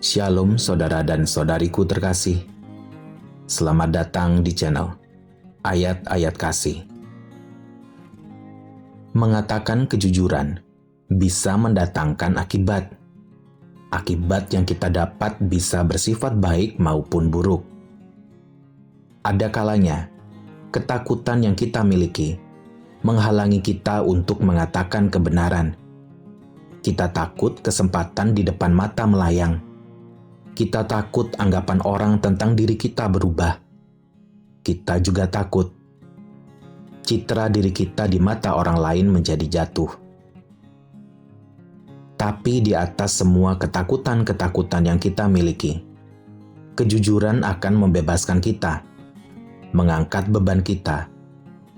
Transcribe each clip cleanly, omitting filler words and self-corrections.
Shalom saudara dan saudariku terkasih. Selamat datang di channel Ayat-Ayat Kasih. Mengatakan kejujuran bisa mendatangkan akibat. Akibat yang kita dapat bisa bersifat baik maupun buruk. Ada kalanya, ketakutan yang kita miliki menghalangi kita untuk mengatakan kebenaran. Kita takut kesempatan di depan mata melayang. Kita takut anggapan orang tentang diri kita berubah. Kita juga takut citra diri kita di mata orang lain menjadi jatuh. Tapi di atas semua ketakutan-ketakutan yang kita miliki, kejujuran akan membebaskan kita, mengangkat beban kita,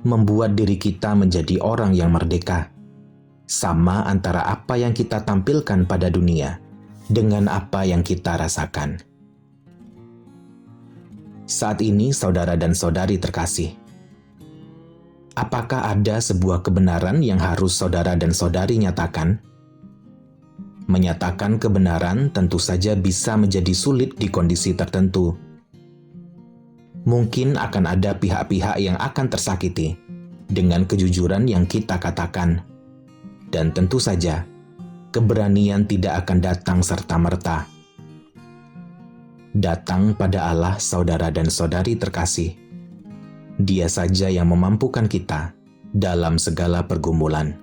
membuat diri kita menjadi orang yang merdeka. Sama antara apa yang kita tampilkan pada dunia dengan apa yang kita rasakan. Saat ini, saudara dan saudari terkasih, apakah ada sebuah kebenaran yang harus saudara dan saudari nyatakan? Menyatakan kebenaran tentu saja bisa menjadi sulit di kondisi tertentu. Mungkin akan ada pihak-pihak yang akan tersakiti dengan kejujuran yang kita katakan. Dan tentu saja, keberanian tidak akan datang serta-merta. Datang pada Allah, saudara dan saudari terkasih. Dia saja yang memampukan kita dalam segala pergumulan.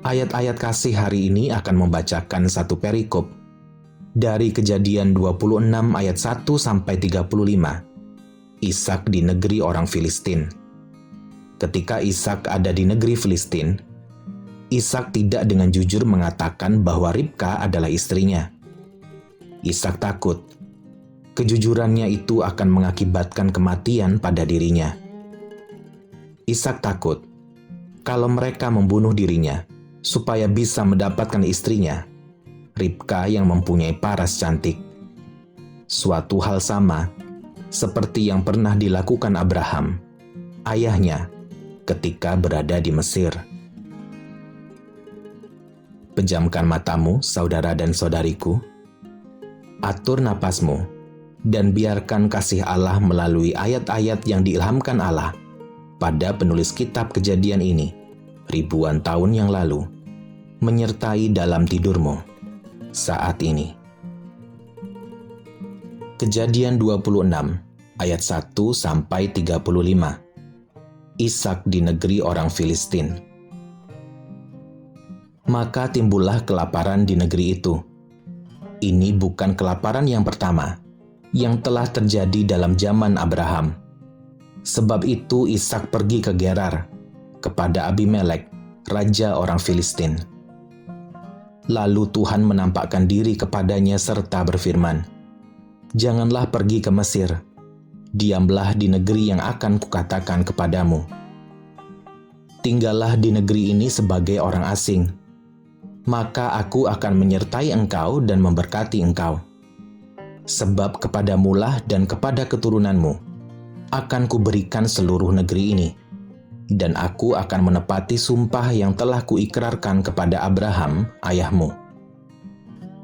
Ayat-ayat kasih hari ini akan membacakan satu perikop dari Kejadian 26 ayat 1 sampai 35. Ishak di negeri orang Filistin. Ketika Ishak ada di negeri Filistin, Ishak tidak dengan jujur mengatakan bahwa Ribka adalah istrinya. Ishak takut. Kejujurannya itu akan mengakibatkan kematian pada dirinya. Ishak takut kalau mereka membunuh dirinya supaya bisa mendapatkan istrinya, Ribka yang mempunyai paras cantik. Suatu hal sama seperti yang pernah dilakukan Abraham, ayahnya, ketika berada di Mesir. Pejamkan matamu, saudara dan saudariku. Atur napasmu, dan biarkan kasih Allah melalui ayat-ayat yang diilhamkan Allah pada penulis kitab Kejadian ini, ribuan tahun yang lalu, menyertai dalam tidurmu saat ini. Kejadian 26, ayat 1 sampai 35. Ishak di negeri orang Filistin. Maka timbullah kelaparan di negeri itu. Ini bukan kelaparan yang pertama yang telah terjadi dalam zaman Abraham. Sebab itu Ishak pergi ke Gerar kepada Abimelek, raja orang Filistin. Lalu Tuhan menampakkan diri kepadanya serta berfirman, "Janganlah pergi ke Mesir. Diamlah di negeri yang akan kukatakan kepadamu. Tinggallah di negeri ini sebagai orang asing. Maka aku akan menyertai engkau dan memberkati engkau. Sebab kepadamulah dan kepada keturunanmu akan kuberikan seluruh negeri ini, dan aku akan menepati sumpah yang telah kuikrarkan kepada Abraham, ayahmu.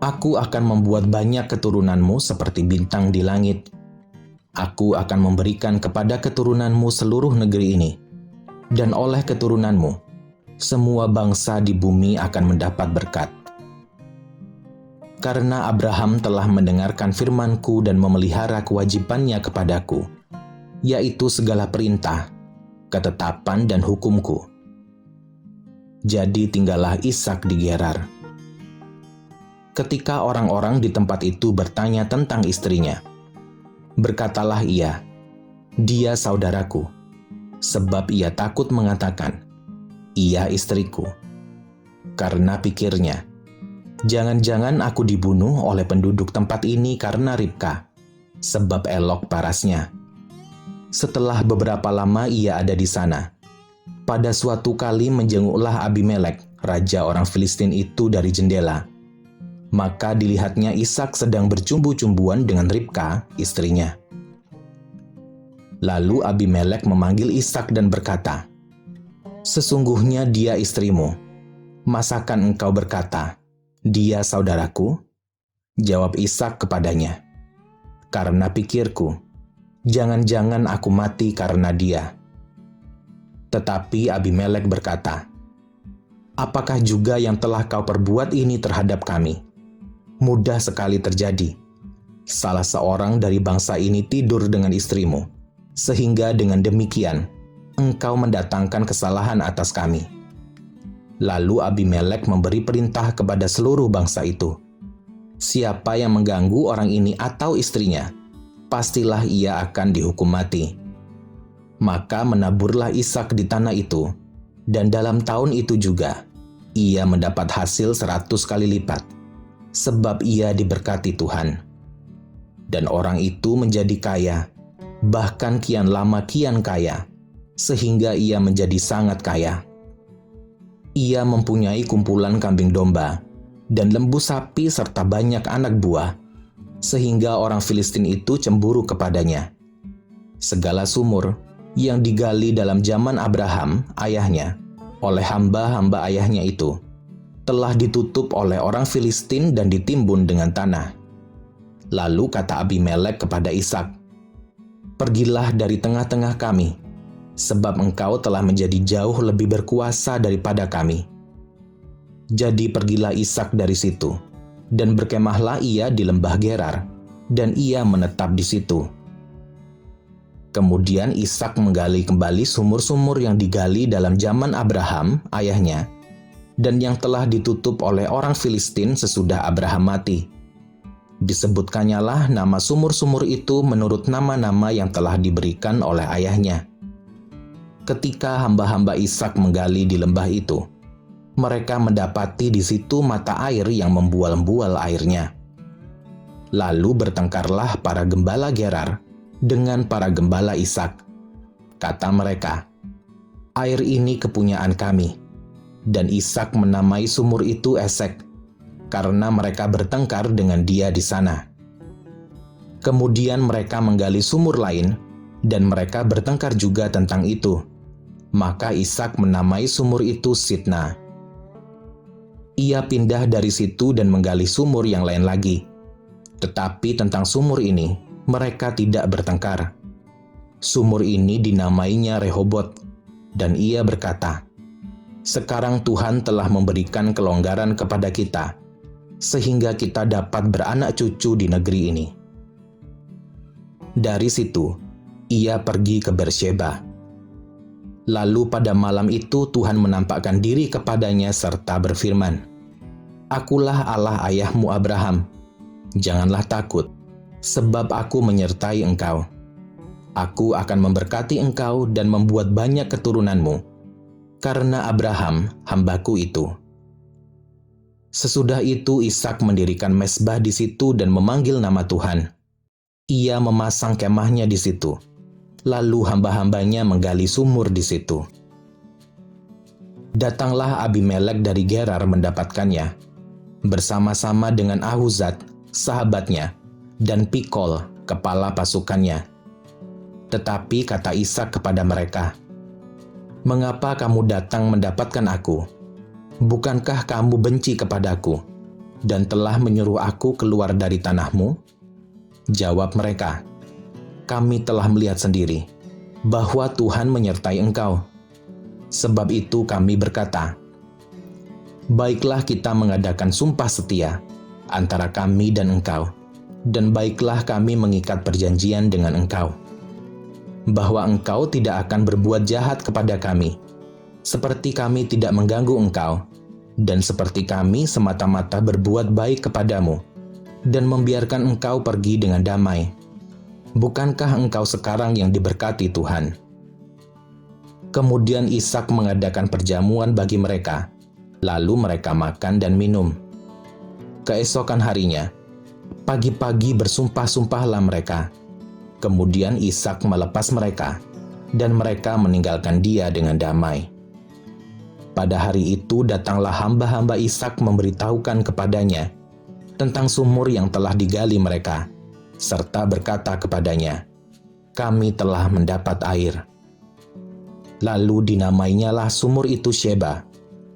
Aku akan membuat banyak keturunanmu seperti bintang di langit. Aku akan memberikan kepada keturunanmu seluruh negeri ini, dan oleh keturunanmu semua bangsa di bumi akan mendapat berkat. Karena Abraham telah mendengarkan firman-Ku dan memelihara kewajibannya kepadaku, yaitu segala perintah, ketetapan dan hukum-Ku. Jadi tinggallah Ishak di Gerar." Ketika orang-orang di tempat itu bertanya tentang istrinya, berkatalah ia, "Dia saudaraku," sebab ia takut mengatakan, "Ia istriku." Karena pikirnya, jangan-jangan aku dibunuh oleh penduduk tempat ini karena Ribka, sebab elok parasnya. Setelah beberapa lama ia ada di sana. Pada suatu kali menjenguklah Abimelek, raja orang Filistin itu dari jendela. Maka dilihatnya Ishak sedang bercumbu-cumbuan dengan Ribka, istrinya. Lalu Abimelek memanggil Ishak dan berkata, "Sesungguhnya dia istrimu. Masakan engkau berkata, 'Dia saudaraku'?" Jawab Ishak kepadanya, "Karena pikirku, jangan-jangan aku mati karena dia." Tetapi Abimelek berkata, "Apakah juga yang telah kau perbuat ini terhadap kami? Mudah sekali terjadi. Salah seorang dari bangsa ini tidur dengan istrimu, sehingga dengan demikian engkau mendatangkan kesalahan atas kami." Lalu Abimelek memberi perintah kepada seluruh bangsa itu, "Siapa yang mengganggu orang ini atau istrinya, pastilah ia akan dihukum mati." Maka menaburlah Ishak di tanah itu, dan dalam tahun itu juga ia mendapat hasil 100 kali lipat, sebab ia diberkati Tuhan. Dan orang itu menjadi kaya, bahkan kian lama kian kaya, sehingga ia menjadi sangat kaya. Ia mempunyai kumpulan kambing domba dan lembu sapi serta banyak anak buah, sehingga orang Filistin itu cemburu kepadanya. Segala sumur yang digali dalam zaman Abraham, ayahnya, oleh hamba-hamba ayahnya itu, telah ditutup oleh orang Filistin dan ditimbun dengan tanah. Lalu kata Abimelek kepada Ishak, "Pergilah dari tengah-tengah kami, sebab engkau telah menjadi jauh lebih berkuasa daripada kami." Jadi pergilah Ishak dari situ, dan berkemahlah ia di lembah Gerar, dan ia menetap di situ. Kemudian Ishak menggali kembali sumur-sumur yang digali dalam zaman Abraham, ayahnya, dan yang telah ditutup oleh orang Filistin sesudah Abraham mati. Disebutkannya lah nama sumur-sumur itu menurut nama-nama yang telah diberikan oleh ayahnya. Ketika hamba-hamba Ishak menggali di lembah itu, mereka mendapati di situ mata air yang membual-bual airnya. Lalu bertengkarlah para gembala Gerar dengan para gembala Ishak. Kata mereka, "Air ini kepunyaan kami." Dan Ishak menamai sumur itu Esek, karena mereka bertengkar dengan dia di sana. Kemudian mereka menggali sumur lain, dan mereka bertengkar juga tentang itu. Maka Ishak menamai sumur itu Sitna. Ia pindah dari situ dan menggali sumur yang lain lagi. Tetapi tentang sumur ini, mereka tidak bertengkar. Sumur ini dinamainya Rehobot, dan ia berkata, "Sekarang Tuhan telah memberikan kelonggaran kepada kita, sehingga kita dapat beranak cucu di negeri ini." Dari situ, ia pergi ke Beersheba. Lalu pada malam itu Tuhan menampakkan diri kepadanya serta berfirman, "Akulah Allah ayahmu Abraham. Janganlah takut, sebab aku menyertai engkau. Aku akan memberkati engkau dan membuat banyak keturunanmu, karena Abraham hambaku itu." Sesudah itu Ishak mendirikan mezbah di situ dan memanggil nama Tuhan. Ia memasang kemahnya di situ. Lalu hamba-hambanya menggali sumur di situ. Datanglah Abimelek dari Gerar mendapatkannya, bersama-sama dengan Ahuzat, sahabatnya, dan Pikol, kepala pasukannya. Tetapi kata Ishak kepada mereka, "Mengapa kamu datang mendapatkan aku? Bukankah kamu benci kepadaku, dan telah menyuruh aku keluar dari tanahmu?" Jawab mereka, "Kami telah melihat sendiri bahwa Tuhan menyertai engkau. Sebab itu kami berkata, baiklah kita mengadakan sumpah setia antara kami dan engkau, dan baiklah kami mengikat perjanjian dengan engkau, bahwa engkau tidak akan berbuat jahat kepada kami, seperti kami tidak mengganggu engkau, dan seperti kami semata-mata berbuat baik kepadamu, dan membiarkan engkau pergi dengan damai. Bukankah engkau sekarang yang diberkati Tuhan?" Kemudian Ishak mengadakan perjamuan bagi mereka, lalu mereka makan dan minum. Keesokan harinya, pagi-pagi bersumpah-sumpahlah mereka. Kemudian Ishak melepas mereka, dan mereka meninggalkan dia dengan damai. Pada hari itu datanglah hamba-hamba Ishak memberitahukan kepadanya tentang sumur yang telah digali mereka, serta berkata kepadanya, "Kami telah mendapat air." Lalu dinamainyalah sumur itu Sheba.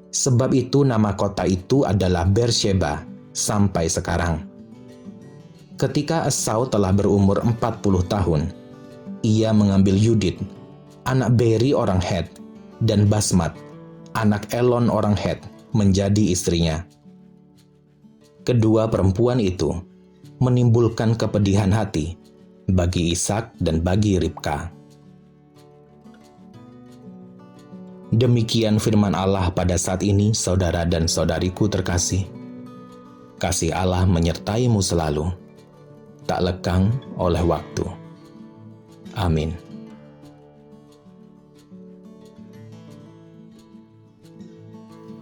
Sebab itu nama kota itu adalah Beersheba sampai sekarang. Ketika Esau telah berumur 40 tahun, ia mengambil Yudit, anak Beri orang Het, dan Basmat, anak Elon orang Het, menjadi istrinya. Kedua perempuan itu menimbulkan kepedihan hati bagi Ishak dan bagi Ribka. Demikian firman Allah pada saat ini, saudara dan saudariku terkasih. Kasih Allah menyertaimu selalu, tak lekang oleh waktu. Amin.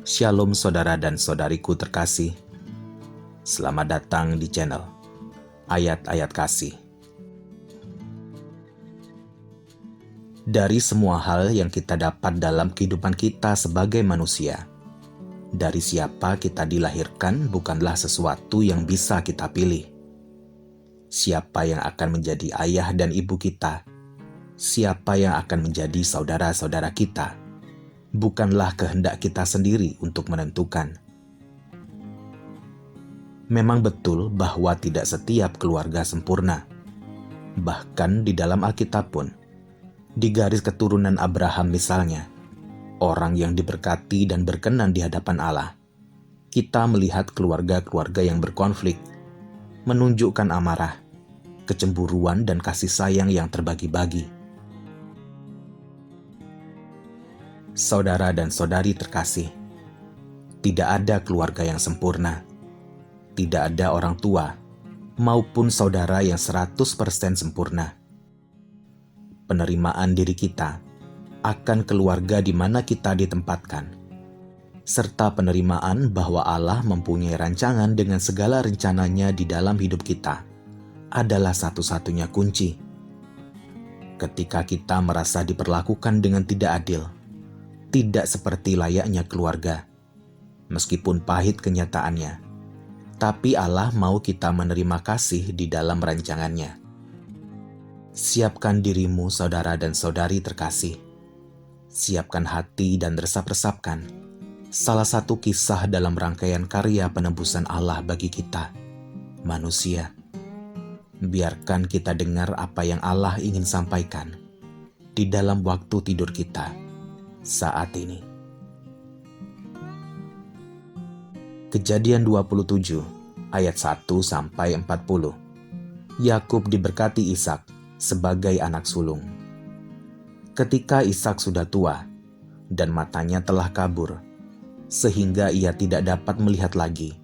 Shalom saudara dan saudariku terkasih. Selamat datang di channel Ayat-Ayat Kasih. Dari semua hal yang kita dapat dalam kehidupan kita sebagai manusia, dari siapa kita dilahirkan bukanlah sesuatu yang bisa kita pilih. Siapa yang akan menjadi ayah dan ibu kita, siapa yang akan menjadi saudara-saudara kita, bukanlah kehendak kita sendiri untuk menentukan. Memang betul bahwa tidak setiap keluarga sempurna. Bahkan di dalam Alkitab pun, di garis keturunan Abraham misalnya, orang yang diberkati dan berkenan di hadapan Allah, kita melihat keluarga-keluarga yang berkonflik, menunjukkan amarah, kecemburuan dan kasih sayang yang terbagi-bagi. Saudara dan saudari terkasih, tidak ada keluarga yang sempurna. Tidak ada orang tua maupun saudara yang 100% sempurna. Penerimaan diri kita akan keluarga di mana kita ditempatkan, serta penerimaan bahwa Allah mempunyai rancangan dengan segala rencananya di dalam hidup kita adalah satu-satunya kunci. Ketika kita merasa diperlakukan dengan tidak adil, tidak seperti layaknya keluarga, meskipun pahit kenyataannya, tapi Allah mau kita menerima kasih di dalam rancangannya. Siapkan dirimu, saudara dan saudari terkasih. Siapkan hati dan resap-resapkan salah satu kisah dalam rangkaian karya penebusan Allah bagi kita, manusia. Biarkan kita dengar apa yang Allah ingin sampaikan di dalam waktu tidur kita saat ini. Kejadian 27 ayat 1-40. Yakub diberkati Ishak sebagai anak sulung. Ketika Ishak sudah tua dan matanya telah kabur, sehingga ia tidak dapat melihat lagi,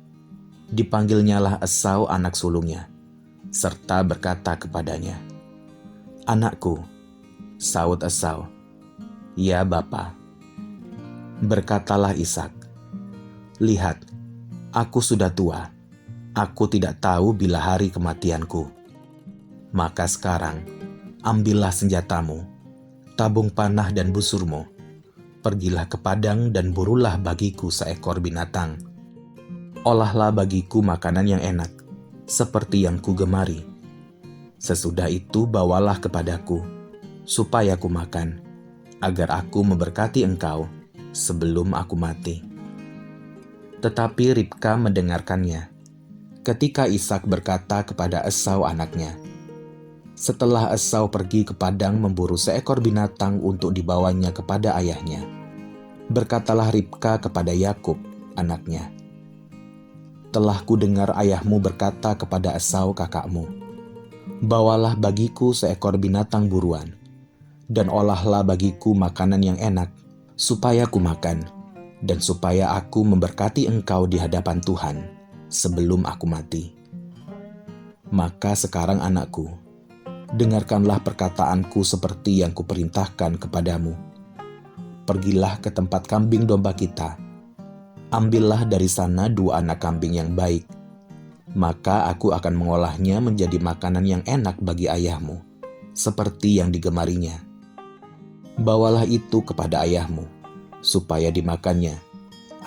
dipanggilnyalah Esau anak sulungnya, serta berkata kepadanya, "Anakku," sahut Esau. "Ya, Bapa." Berkatalah Ishak, "Lihat, aku sudah tua, aku tidak tahu bila hari kematianku. Maka sekarang, ambillah senjatamu, tabung panah dan busurmu, pergilah ke padang dan burulah bagiku seekor binatang. Olahlah bagiku makanan yang enak, seperti yang kugemari. Sesudah itu bawalah kepadaku, supaya ku makan, agar aku memberkati engkau sebelum aku mati." Tetapi Ribka mendengarkannya ketika Ishak berkata kepada Esau anaknya. Setelah Esau pergi ke padang memburu seekor binatang untuk dibawanya kepada ayahnya, berkatalah Ribka kepada Yakub anaknya, "Telah kudengar ayahmu berkata kepada Esau kakakmu, bawalah bagiku seekor binatang buruan, dan olahlah bagiku makanan yang enak, supaya ku makan, dan supaya aku memberkati engkau di hadapan Tuhan sebelum aku mati. Maka sekarang anakku, dengarkanlah perkataanku seperti yang kuperintahkan kepadamu. Pergilah ke tempat kambing domba kita, ambillah dari sana 2 anak kambing yang baik, maka aku akan mengolahnya menjadi makanan yang enak bagi ayahmu, seperti yang digemarinya. Bawalah itu kepada ayahmu, supaya dimakannya,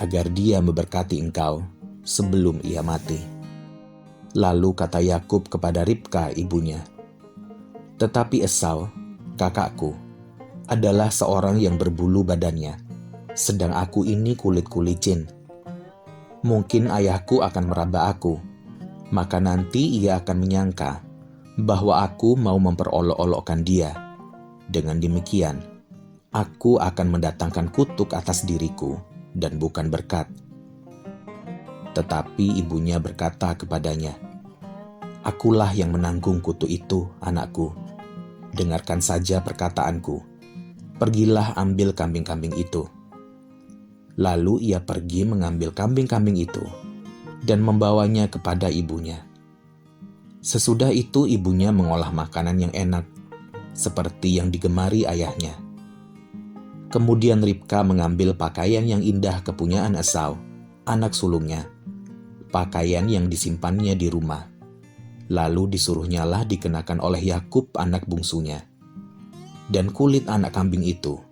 agar dia memberkati engkau sebelum ia mati." Lalu kata Yakub kepada Ribka ibunya, "Tetapi Esau, kakakku, adalah seorang yang berbulu badannya, sedang aku ini kulit-kulicin. Mungkin ayahku akan meraba aku, Maka nanti ia akan menyangka bahwa aku mau memperolok-olokkan dia. Dengan demikian, aku akan mendatangkan kutuk atas diriku dan bukan berkat." Tetapi ibunya berkata kepadanya, "Akulah yang menanggung kutuk itu, anakku. Dengarkan saja perkataanku. Pergilah ambil kambing-kambing itu." Lalu ia pergi mengambil kambing-kambing itu dan membawanya kepada ibunya. Sesudah itu ibunya mengolah makanan yang enak, seperti yang digemari ayahnya. Kemudian Ribka mengambil pakaian yang indah kepunyaan Esau, anak sulungnya, pakaian yang disimpannya di rumah. Lalu disuruhnyalah dikenakan oleh Yakub anak bungsunya. Dan kulit anak kambing itu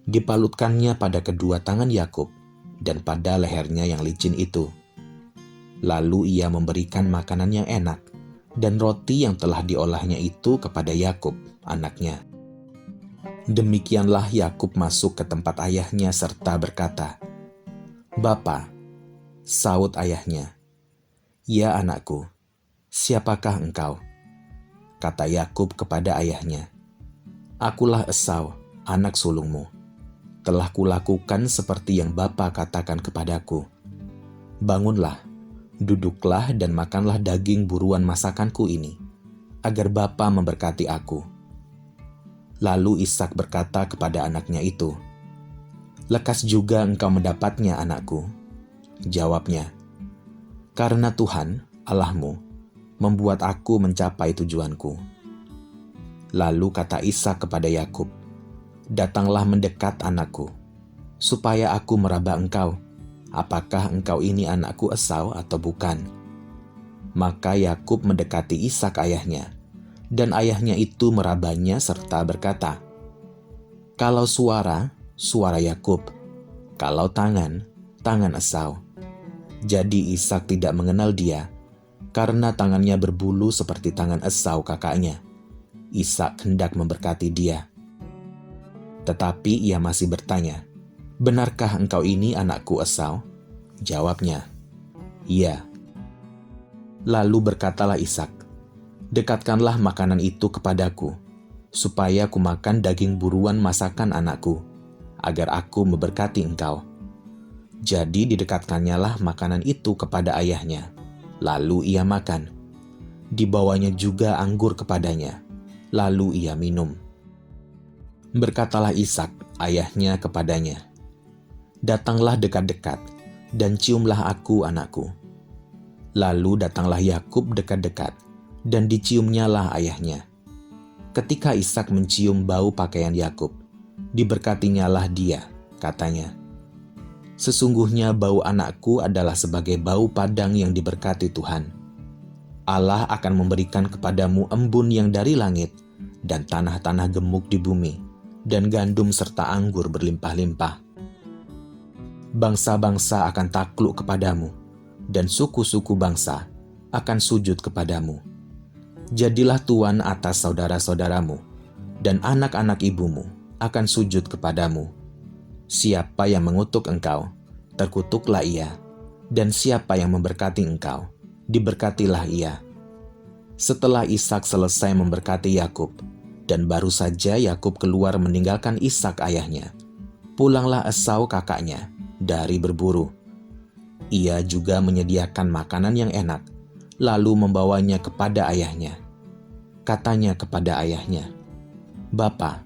dipalutkannya pada kedua tangan Yakub dan pada lehernya yang licin itu. Lalu ia memberikan makanan yang enak dan roti yang telah diolahnya itu kepada Yakub, anaknya. Demikianlah Yakub masuk ke tempat ayahnya serta berkata, "Bapa," sahut ayahnya. "Ya anakku, siapakah engkau?" Kata Yakub kepada ayahnya, "Akulah Esau, anak sulungmu. Telah kulakukan seperti yang bapa katakan kepadaku. Bangunlah, duduklah dan makanlah daging buruan masakanku ini, agar bapa memberkati aku." Lalu Ishak berkata kepada anaknya itu, "Lekas juga engkau mendapatnya, anakku." Jawabnya, "Karena Tuhan, Allahmu, membuat aku mencapai tujuanku." Lalu kata Ishak kepada Yakub, "Datanglah mendekat, anakku, supaya aku meraba engkau, apakah engkau ini anakku Esau atau bukan." Maka Yakub mendekati Ishak ayahnya, dan ayahnya itu merabanya serta berkata, "Kalau suara, suara Yakub, kalau tangan, tangan Esau." Jadi Ishak tidak mengenal dia, karena tangannya berbulu seperti tangan Esau kakaknya. Ishak hendak memberkati dia. Tetapi ia masih bertanya, "Benarkah engkau ini anakku Esau?" Jawabnya, "Iya." Lalu berkatalah Ishak, "Dekatkanlah makanan itu kepadaku, supaya aku makan daging buruan masakan anakku, agar aku memberkati engkau." Jadi didekatkannyalah makanan itu kepada ayahnya, lalu ia makan. Dibawanya juga anggur kepadanya, lalu ia minum. Berkatalah Ishak, ayahnya kepadanya, "Datanglah dekat-dekat, dan ciumlah aku, anakku." Lalu datanglah Yakub dekat-dekat, dan diciumnyalah ayahnya. Ketika Ishak mencium bau pakaian Yakub, diberkatinyalah dia, katanya, "Sesungguhnya bau anakku adalah sebagai bau padang yang diberkati Tuhan. Allah akan memberikan kepadamu embun yang dari langit, dan tanah-tanah gemuk di bumi, dan gandum serta anggur berlimpah-limpah. Bangsa-bangsa akan takluk kepadamu, dan suku-suku bangsa akan sujud kepadamu. Jadilah tuan atas saudara-saudaramu, dan anak-anak ibumu akan sujud kepadamu. Siapa yang mengutuk engkau, terkutuklah ia, dan siapa yang memberkati engkau, diberkatilah ia." Setelah Ishak selesai memberkati Yakub, dan baru saja Yakub keluar meninggalkan Ishak ayahnya, pulanglah Esau kakaknya dari berburu. Ia juga menyediakan makanan yang enak, lalu membawanya kepada ayahnya. Katanya kepada ayahnya, "Bapa,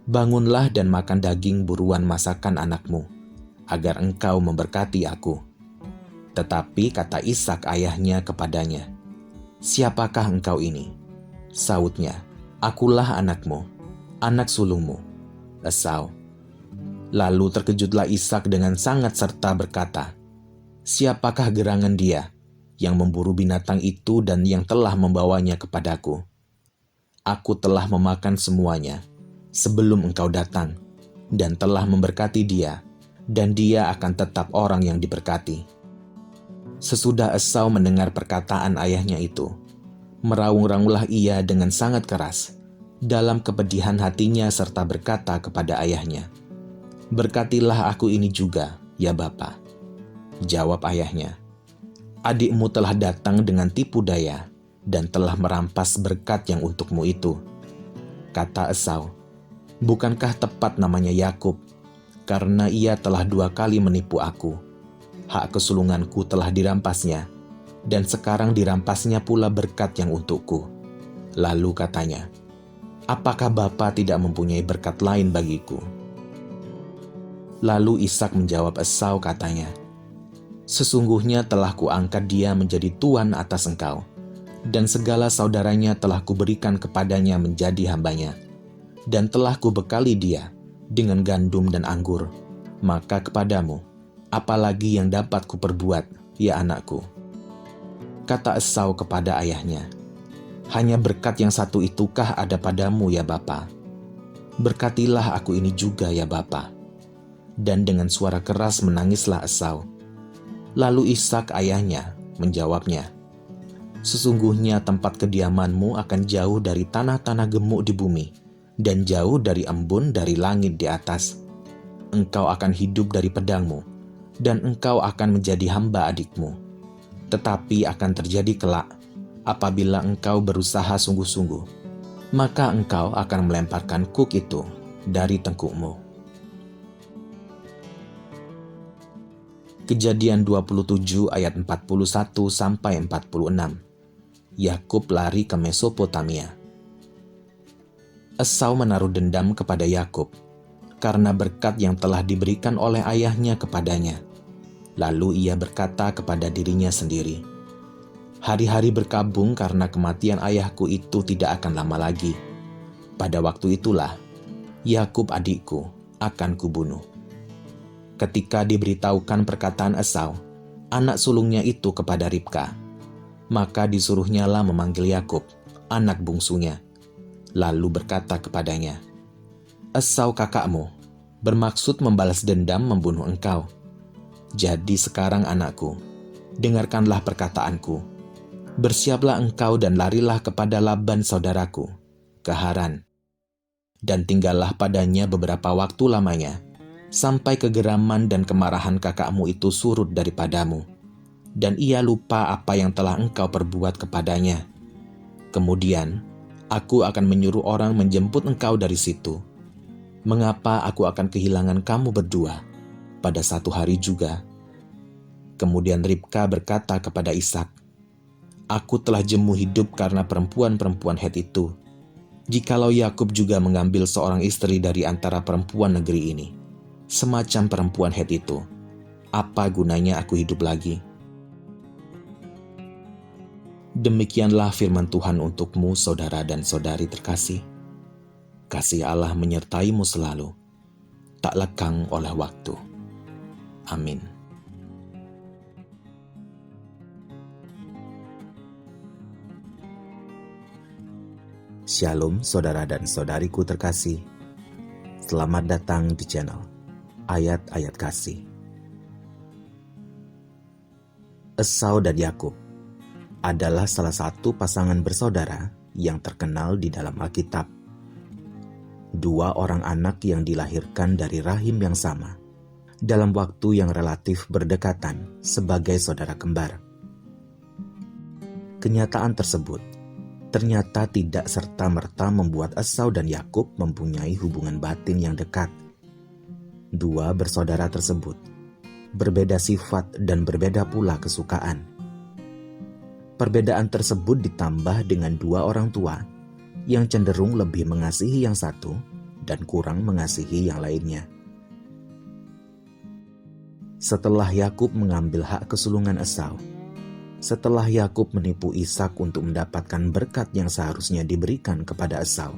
bangunlah dan makan daging buruan masakan anakmu, agar engkau memberkati aku." Tetapi kata Ishak ayahnya kepadanya, "Siapakah engkau ini?" Sahutnya, "Akulah anakmu, anak sulungmu, Esau." Lalu terkejutlah Ishak dengan sangat serta berkata, "Siapakah gerangan dia yang memburu binatang itu dan yang telah membawanya kepadaku? Aku telah memakan semuanya sebelum engkau datang, dan telah memberkati dia, dan dia akan tetap orang yang diberkati." Sesudah Esau mendengar perkataan ayahnya itu, meraung-raunglah ia dengan sangat keras dalam kepedihan hatinya serta berkata kepada ayahnya, "Berkatilah aku ini juga, ya Bapa." Jawab ayahnya, adikmu telah datang dengan tipu daya dan telah merampas berkat yang untukmu itu." Kata Esau, "Bukankah tepat namanya Yakub? Karena ia telah 2 kali menipu aku. Hak kesulunganku telah dirampasnya, dan sekarang dirampasnya pula berkat yang untukku." Lalu katanya, "Apakah Bapa tidak mempunyai berkat lain bagiku?" Lalu Ishak menjawab Esau katanya, "Sesungguhnya telah kuangkat dia menjadi tuan atas engkau, dan segala saudaranya telah kuberikan kepadanya menjadi hambanya, dan telah kubekali dia dengan gandum dan anggur. Maka kepadamu, apalagi yang dapat kuperbuat, ya anakku?" Kata Esau kepada ayahnya, "Hanya berkat yang satu itukah ada padamu, ya Bapa? Berkatilah aku ini juga, ya Bapa." Dan dengan suara keras menangislah Esau. Lalu Ishak ayahnya menjawabnya, "Sesungguhnya tempat kediamanmu akan jauh dari tanah-tanah gemuk di bumi, dan jauh dari embun dari langit di atas. Engkau akan hidup dari pedangmu, dan engkau akan menjadi hamba adikmu. Tetapi akan terjadi kelak, apabila engkau berusaha sungguh-sungguh, maka engkau akan melemparkan kuk itu dari tengkukmu." Kejadian 27 ayat 41-46. Yakub lari ke Mesopotamia. Esau menaruh dendam kepada Yakub karena berkat yang telah diberikan oleh ayahnya kepadanya. Lalu ia berkata kepada dirinya sendiri, "Hari-hari berkabung karena kematian ayahku itu tidak akan lama lagi. Pada waktu itulah Yakub adikku akan kubunuh." Ketika diberitahukan perkataan Esau, anak sulungnya itu kepada Ribka, maka disuruhnyalah memanggil Yakub, anak bungsunya, lalu berkata kepadanya, "Esau kakakmu bermaksud membalas dendam membunuh engkau. Jadi sekarang anakku, dengarkanlah perkataanku. Bersiaplah engkau dan larilah kepada Laban saudaraku, ke Haran, dan tinggallah padanya beberapa waktu lamanya, sampai kegeraman dan kemarahan kakakmu itu surut daripadamu, dan ia lupa apa yang telah engkau perbuat kepadanya. Kemudian aku akan menyuruh orang menjemput engkau dari situ. Mengapa aku akan kehilangan kamu berdua pada satu hari juga?" Kemudian Ribka berkata kepada Ishak, "Aku telah jemu hidup karena perempuan-perempuan Het itu. Jikalau Yakub juga mengambil seorang istri dari antara perempuan negeri ini, semacam perempuan Het itu, apa gunanya aku hidup lagi?" Demikianlah firman Tuhan untukmu, saudara dan saudari terkasih. Kasih Allah menyertaimu selalu, tak lekang oleh waktu. Amin. Shalom saudara dan saudariku terkasih. Selamat datang di channel Ayat-Ayat Kasih. Esau dan Yakub adalah salah satu pasangan bersaudara yang terkenal di dalam Alkitab. 2 orang anak yang dilahirkan dari rahim yang sama dalam waktu yang relatif berdekatan sebagai saudara kembar. Kenyataan tersebut ternyata tidak serta-merta membuat Esau dan Yakub mempunyai hubungan batin yang dekat. 2 bersaudara tersebut berbeda sifat dan berbeda pula kesukaan. Perbedaan tersebut ditambah dengan 2 orang tua yang cenderung lebih mengasihi yang satu dan kurang mengasihi yang lainnya. Setelah Yakub mengambil hak kesulungan Esau, setelah Yakub menipu Ishak untuk mendapatkan berkat yang seharusnya diberikan kepada Esau,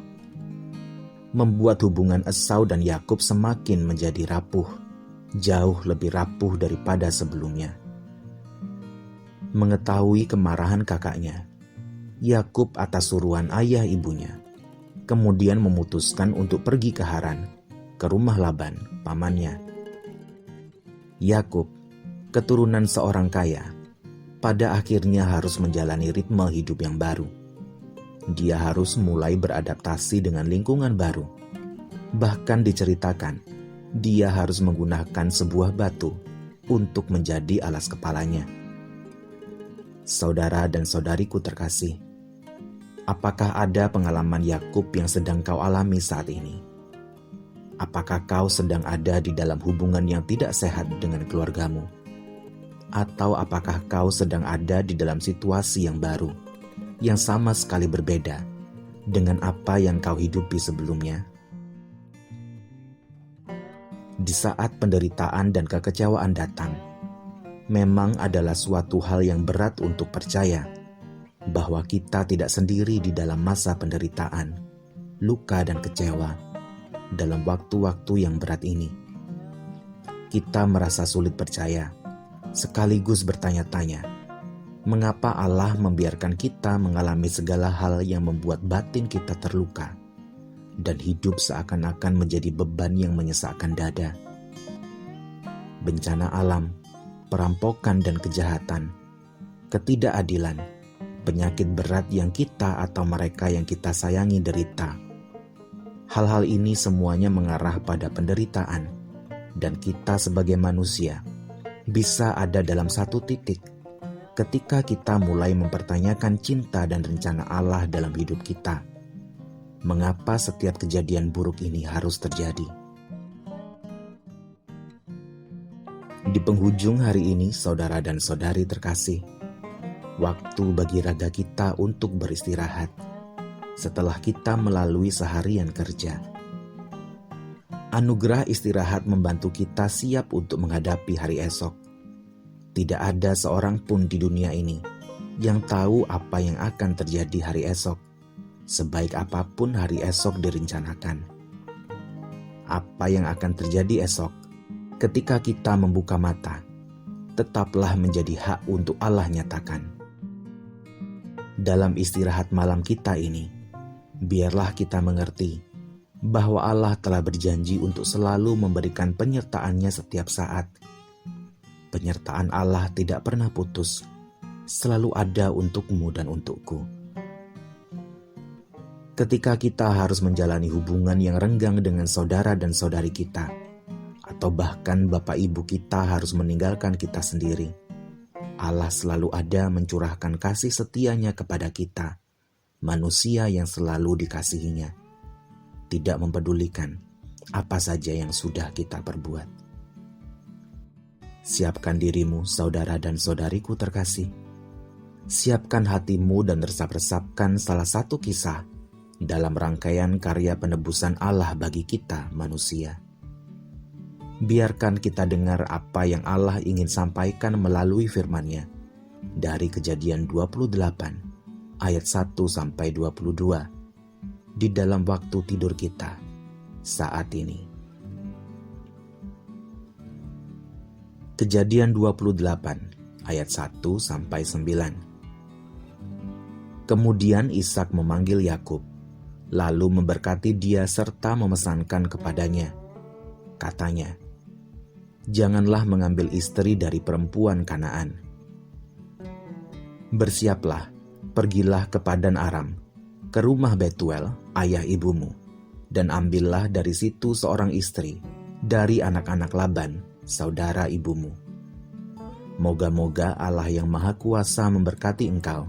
membuat hubungan Esau dan Yakub semakin menjadi rapuh, jauh lebih rapuh daripada sebelumnya. Mengetahui kemarahan kakaknya, Yakub atas suruhan ayah ibunya, kemudian memutuskan untuk pergi ke Haran, ke rumah Laban, pamannya. Yakub, keturunan seorang kaya, pada akhirnya harus menjalani ritme hidup yang baru. Dia harus mulai beradaptasi dengan lingkungan baru. Bahkan diceritakan, dia harus menggunakan sebuah batu untuk menjadi alas kepalanya. Saudara dan saudariku terkasih, apakah ada pengalaman Yakub yang sedang kau alami saat ini? Apakah kau sedang ada di dalam hubungan yang tidak sehat dengan keluargamu? Atau apakah kau sedang ada di dalam situasi yang baru, yang sama sekali berbeda dengan apa yang kau hidupi sebelumnya? Di saat penderitaan dan kekecewaan datang, memang adalah suatu hal yang berat untuk percaya bahwa kita tidak sendiri di dalam masa penderitaan, luka dan kecewa dalam waktu-waktu yang berat ini. Kita merasa sulit percaya, sekaligus bertanya-tanya, mengapa Allah membiarkan kita mengalami segala hal yang membuat batin kita terluka dan hidup seakan-akan menjadi beban yang menyesakkan dada. Bencana alam, perampokan dan kejahatan, ketidakadilan, penyakit berat yang kita atau mereka yang kita sayangi derita. Hal-hal ini semuanya mengarah pada penderitaan, dan kita sebagai manusia bisa ada dalam satu titik ketika kita mulai mempertanyakan cinta dan rencana Allah dalam hidup kita. Mengapa setiap kejadian buruk ini harus terjadi? Di penghujung hari ini, saudara dan saudari terkasih, waktu bagi raga kita untuk beristirahat setelah kita melalui seharian kerja. Anugerah istirahat membantu kita siap untuk menghadapi hari esok. Tidak ada seorang pun di dunia ini yang tahu apa yang akan terjadi hari esok, sebaik apapun hari esok direncanakan. Apa yang akan terjadi esok ketika kita membuka mata, tetaplah menjadi hak untuk Allah nyatakan. Dalam istirahat malam kita ini, biarlah kita mengerti bahwa Allah telah berjanji untuk selalu memberikan penyertaan-Nya setiap saat. Penyertaan Allah tidak pernah putus, selalu ada untukmu dan untukku. Ketika kita harus menjalani hubungan yang renggang dengan saudara dan saudari kita, atau bahkan bapak ibu kita harus meninggalkan kita sendiri, Allah selalu ada mencurahkan kasih setia-Nya kepada kita, manusia yang selalu dikasihinya, tidak mempedulikan apa saja yang sudah kita perbuat. Siapkan dirimu, saudara dan saudariku terkasih. Siapkan hatimu dan resap-resapkan salah satu kisah dalam rangkaian karya penebusan Allah bagi kita manusia. Biarkan kita dengar apa yang Allah ingin sampaikan melalui firman-Nya dari Kejadian 28 ayat 1-22 di dalam waktu tidur kita saat ini. Kejadian 28 ayat 1-9. Kemudian Ishak memanggil Yakub, lalu memberkati dia serta memesankan kepadanya. Katanya, "Janganlah mengambil istri dari perempuan Kanaan. Bersiaplah, pergilah ke Padan Aram, ke rumah Betuel, ayah ibumu, dan ambillah dari situ seorang istri dari anak-anak Laban, saudara ibumu. Moga-moga Allah yang Maha Kuasa memberkati engkau,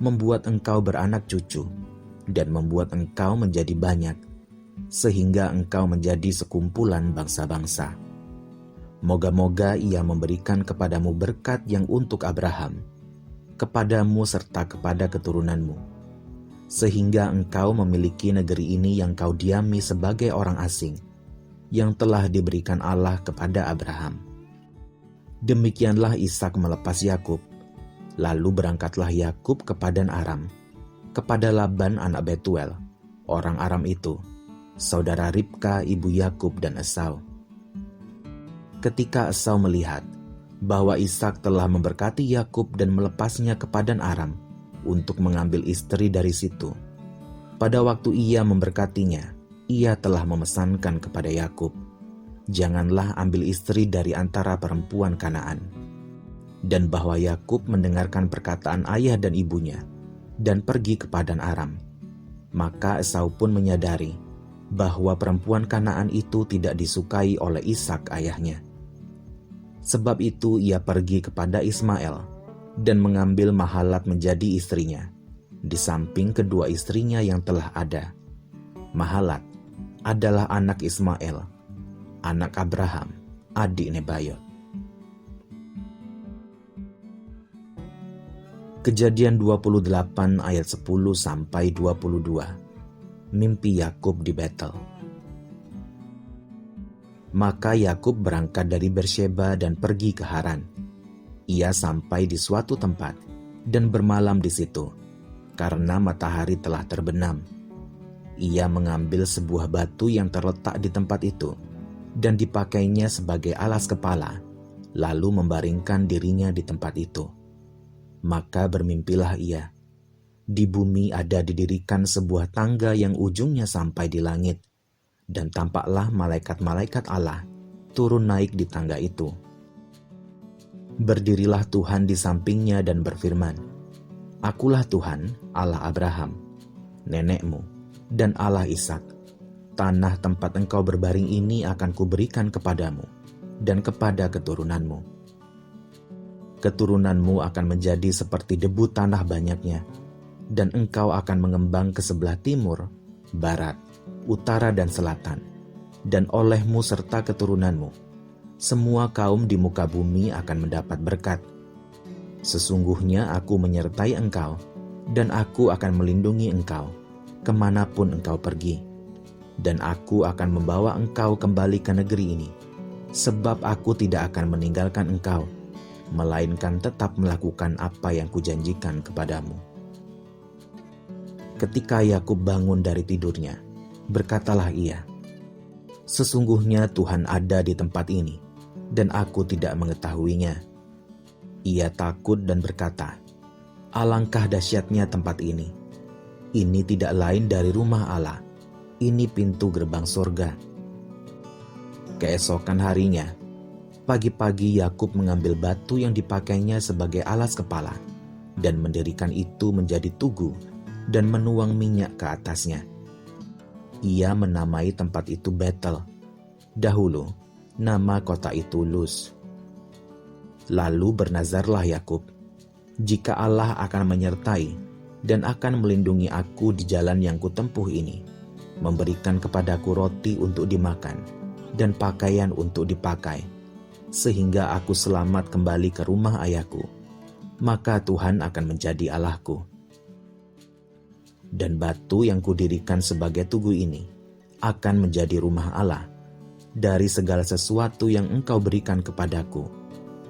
membuat engkau beranak cucu, dan membuat engkau menjadi banyak, sehingga engkau menjadi sekumpulan bangsa-bangsa. Moga-moga Ia memberikan kepadamu berkat yang untuk Abraham, kepadamu serta kepada keturunanmu, sehingga engkau memiliki negeri ini yang kau diami sebagai orang asing, yang telah diberikan Allah kepada Abraham." Demikianlah Ishak melepas Yakub, lalu berangkatlah Yakub ke Padan Aram, kepada Laban anak Betuel, orang Aram itu, saudara Ribka ibu Yakub dan Esau. Ketika Esau melihat bahwa Ishak telah memberkati Yakub dan melepasnya ke Padan Aram untuk mengambil istri dari situ, pada waktu ia memberkatinya, ia telah memesankan kepada Yakub, "Janganlah ambil istri dari antara perempuan Kanaan." Dan bahwa Yakub mendengarkan perkataan ayah dan ibunya dan pergi ke Padan Aram. Maka Esau pun menyadari bahwa perempuan Kanaan itu tidak disukai oleh Ishak ayahnya. Sebab itu ia pergi kepada Ismael, dan mengambil Mahalat menjadi istrinya, di samping kedua istrinya yang telah ada. Mahalat adalah anak Ismail, anak Abraham, adik Nebayot. Kejadian 28 ayat 10 sampai 22. Mimpi Yakub di Betel. Maka Yakub berangkat dari Bersheba dan pergi ke Haran. Ia sampai di suatu tempat dan bermalam di situ, karena matahari telah terbenam. Ia mengambil sebuah batu yang terletak di tempat itu dan dipakainya sebagai alas kepala, lalu membaringkan dirinya di tempat itu. Maka bermimpilah ia. Di bumi ada didirikan sebuah tangga yang ujungnya sampai di langit, dan tampaklah malaikat-malaikat Allah turun naik di tangga itu. Berdirilah Tuhan di sampingnya dan berfirman, "Akulah Tuhan, Allah Abraham, nenekmu, dan Allah Ishak. Tanah tempat engkau berbaring ini akan kuberikan kepadamu dan kepada keturunanmu. Keturunanmu akan menjadi seperti debu tanah banyaknya, dan engkau akan mengembang ke sebelah timur, barat, utara dan selatan, dan olehmu serta keturunanmu, semua kaum di muka bumi akan mendapat berkat. Sesungguhnya aku menyertai engkau, dan aku akan melindungi engkau, kemanapun engkau pergi. Dan aku akan membawa engkau kembali ke negeri ini, sebab aku tidak akan meninggalkan engkau, melainkan tetap melakukan apa yang kujanjikan kepadamu." Ketika Yakub bangun dari tidurnya, berkatalah ia, "Sesungguhnya Tuhan ada di tempat ini, dan aku tidak mengetahuinya." Ia takut dan berkata, "Alangkah dahsyatnya tempat ini. Ini tidak lain dari rumah Allah. Ini pintu gerbang surga." Keesokan harinya, pagi-pagi Yakub mengambil batu yang dipakainya sebagai alas kepala dan mendirikan itu menjadi tugu dan menuang minyak ke atasnya. Ia menamai tempat itu Betel. Dahulu, nama kota itu Luz. Lalu bernazarlah Yakub, "Jika Allah akan menyertai dan akan melindungi aku di jalan yang kutempuh ini, memberikan kepadaku roti untuk dimakan dan pakaian untuk dipakai, sehingga aku selamat kembali ke rumah ayahku, maka Tuhan akan menjadi Allahku. Dan batu yang kudirikan sebagai tugu ini akan menjadi rumah Allah. Dari segala sesuatu yang engkau berikan kepadaku,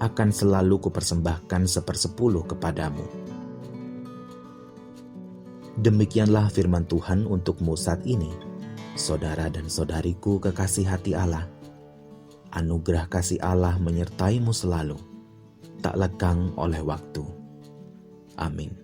akan selalu kupersembahkan 1/10 kepadamu." Demikianlah firman Tuhan untukmu saat ini, saudara dan saudariku kekasih hati Allah. Anugerah kasih Allah menyertaimu selalu, tak lekang oleh waktu. Amin.